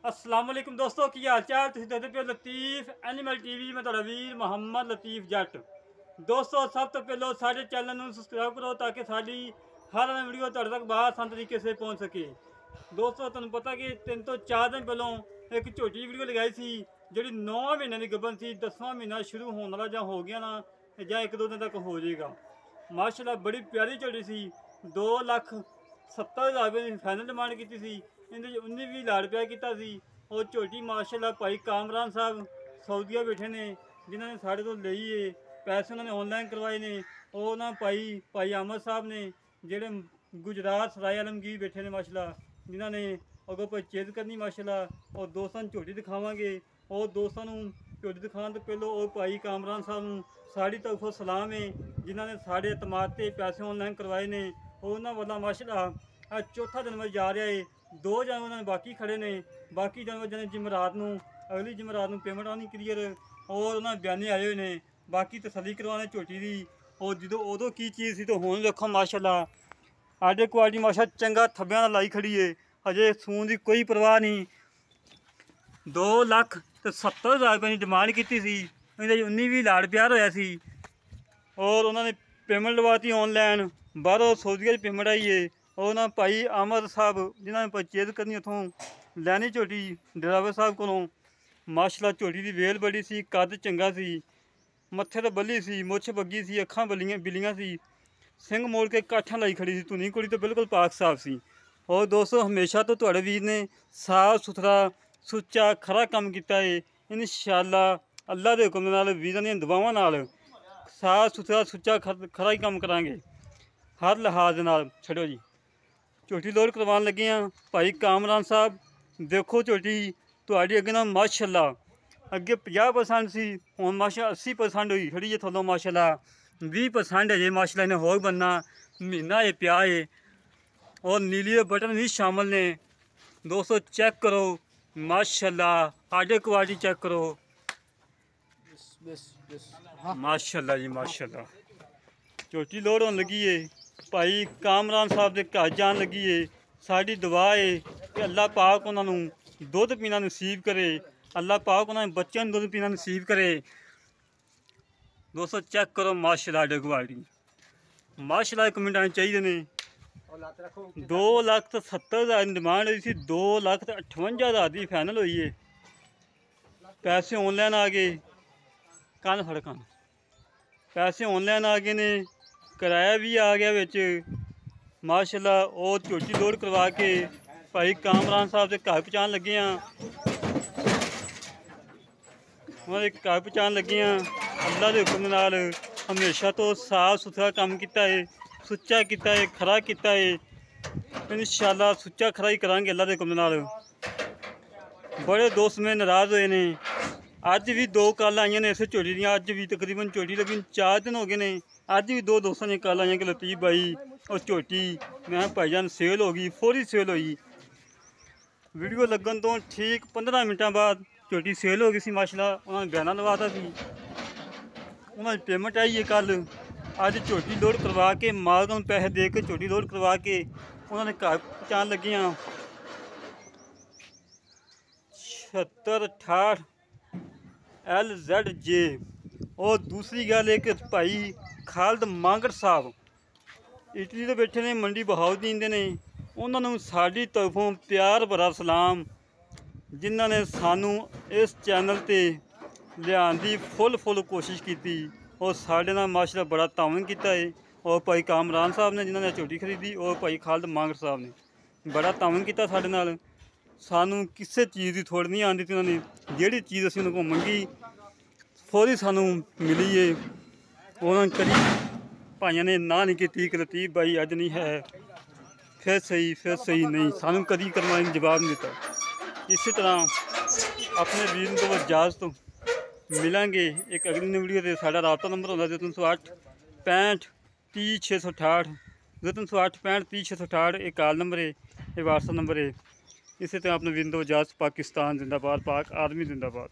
अस्सलाम वालेकुम दोस्तों की हाल चाल तुसीं देखदे पे लतीफ एनिमल टीवी मैं तुहाडा वीर मुहम्मद लतीफ जट। दोस्तों सब तो पहले साडे चैनल नूं सबसक्राइब करो ताकि साडी हर वीडियो तुहाडे तक आसान तरीके से पहुँच सके। दोस्तों तुहानूं पता कि 3 ਤੋਂ 4 दिन पहलों एक झोटी वीडियो लगाई सी जिहड़ी 9 महीने की गबन सी। 10वां महीना शुरू होने वाला जां हो गया ना जां 1-2 दिन तक हो जाएगा। माशाल्लाह बड़ी प्यारी झोटी सी। 2,70,000 रुपये की फाइनल डिमांड की सी। इन्हें 19-20 लाड़ रुपया किया सी। और झोटी माशाल्लाह भाई कामरान साहब सऊदीया बैठे ने जिन्होंने साढ़े तो ली है पैसे उन्होंने ऑनलाइन करवाए ने। और ना भाई अहमद साहब ने जेड़े गुजरात सराय आलमगीर बैठे ने माशाल्लाह जिन्होंने अगों परचेज करनी माशाल्लाह। और दोस्तों झोटी दिखावांगे और दोस्तों झोटी दिखाने तो पहलों और भाई कामरान साहब साड़ी तरफों सलाम है जिन्होंने साढ़े एतमाद से पैसे ऑनलाइन करवाए ने। और उन्होंने वाला माशाल्लाह आज चौथा जनवरी जा रहा है। 2 जानवर बाकी खड़े ने। बाकी जानवर जने जमरात नूं अगली जमरात नूं पेमेंट आनी क्लीयर और उन्होंने बयाने आए हुए ने बाकी तसली करवाने झोटी की। और जो उदों की चीज़ सी तो हुण देखो माशाल्लाह आडे क्वालिटी माशाल्लाह चंगा थब्बियां नाल लाई खड़ी है। अजे सून की कोई परवाह नहीं। 2,70,000 रुपये की डिमांड की सी। इन्हें 19-20 लाड़ प्यार होया सी। और उन्होंने पेमेंट लवाती ऑनलाइन बाहरों सऊदीया की पेमेंट आई है। और ना भाई अहमद साहब जिन्होंने परचेज करनी उतों लैनी झोटी ड्राइवर साहब को माशाल्लाह। झोटी की वेल बड़ी सी कद चंगा सी मत्थे तो बल्ली सी मुछ बग्गी सी अखां बिलियां सी सिंह मोड़ के काठा लाई खड़ी सी धुनी कुड़ी तो बिल्कुल पाक साफ सी। और दोस्तों हमेशा तो तुहाडे वीर ने साफ सुथरा सुच्चा खरा काम किया है। इंशाअल्लाह अल्लाह के हुक्म नाल वीरां दीयां दुआवां नाल साफ सुथरा सुच्चा खरा ही काम करांगे हर लिहाज नाल। छड़ो जी झोटी लोड करवान लगे हाँ भाई कामरान साहब देखो झोटी तुहाडी अगे ना माशाल्लाह अगे 50% सी हुण माशाल्लाह 80% हुई खड़ी है थल्लों माशाल्लाह 20% है जे माशाल्लाह इन्हें होर बनना महीना है पिया है। और नीली बटन भी शामिल ने। दोस्तों चेक करो माशाल्लाह आडे क्वालिटी चेक करो माशाल्लाह जी माशाल्लाह। झोटी लोड होने लगी है भाई कामरान साहब के घर जान लगी है। साड़ी दुआ है कि अल्लाह पाक उन्होंने दुध पीना नसीब करे। अल्लाह पाक उन्होंने बच्चों को दुध पीना नसीब करे। दोस्तों चेक करो माशाल्लाह आडे क्वालिटी माशाल्लाह। कमेंट आने चाहिए ने। 2,70,000 की डिमांड हुई सी 2,58,000 की फाइनल हुई है। पैसे ऑनलाइन आ गए कन फड़ कन पैसे ऑनलाइन आ गए ने किराया भी आ गया बिच माशाल्लाह। और झोटी लोड करवा के भाई कामरान साहब के घर पहुँचान लगे हाँ उन्होंने घर पहुँचान लगे हाँ। अल्लाह के हुक्म नाल हमेशा तो साफ सुथरा काम किया है सुच्चा किया है खरा किया है। इंशाअल्लाह सुच्चा खरा ही करांगे अल्लाह के हुक्म नाल। बड़े दोस्त में नाराज़ हुए ने। अज भी 2 कॉल आईयां ने इस झोटी दियां। अज भी तकरीबन झोटी लगी 4 दिन हो गए ने। अज भी 2 दोस्तों ने कॉल आईयां कि लतीफ भाई और झोटी मैं भाईजान सेल हो गई फौरी सेल हुई। वीडियो लगन तो ठीक 15 मिनटा बाद झोटी सेल हो गई सी माशाल्लाह। उन्होंने बयाना लवाता सी उन्होंने पेमेंट आई है कल। अज झोटी लोड करवा के माल को पैसे दे के झोटी लोड करवा के उन्होंने घर पहुँचान लगे हाँ। 7668 LZJ। और दूसरी गल एक भाई खालद मांगड़ साहब इटली तो बैठे ने मंडी बहाउद्दीन दे ने। उन्होंने साड़ी तरफों प्यार भरा सलाम जिन्होंने सानू इस चैनल ते लियान दी फुल कोशिश की और साढ़े नाल माशाल्लाह बड़ा तावन किया है। और भाई कामरान साहब ने जिन्होंने झोटी खरीदी और भाई खालद मांगड़ साहब ने बड़ा तावन किया साढ़े नाल। सानू किसी चीज़ की थोड़ नहीं आती थी। उन्होंने जिहड़ी चीज़ असीं उन्होंने को मंगी फौरी सानू मिली है। उन्होंने कभी भाइयों ने ना नहीं की कि लतीफ भाई अज नहीं है फिर सही नहीं सानू कभी करना जवाब नहीं दिता। इसी तरह अपने वीर को इजाजत मिलेंगे एक अगली वीडियो से। साढ़ा राबता नंबर होता 308 65 30 668 308 65 30 668 एक कॉल नंबर है ये व्हाट्सअप नंबर है। इसी तरह अपने वीर को इजाजत। पाकिस्तान जिंदाबाद पाक आर्मी जिंदाबाद।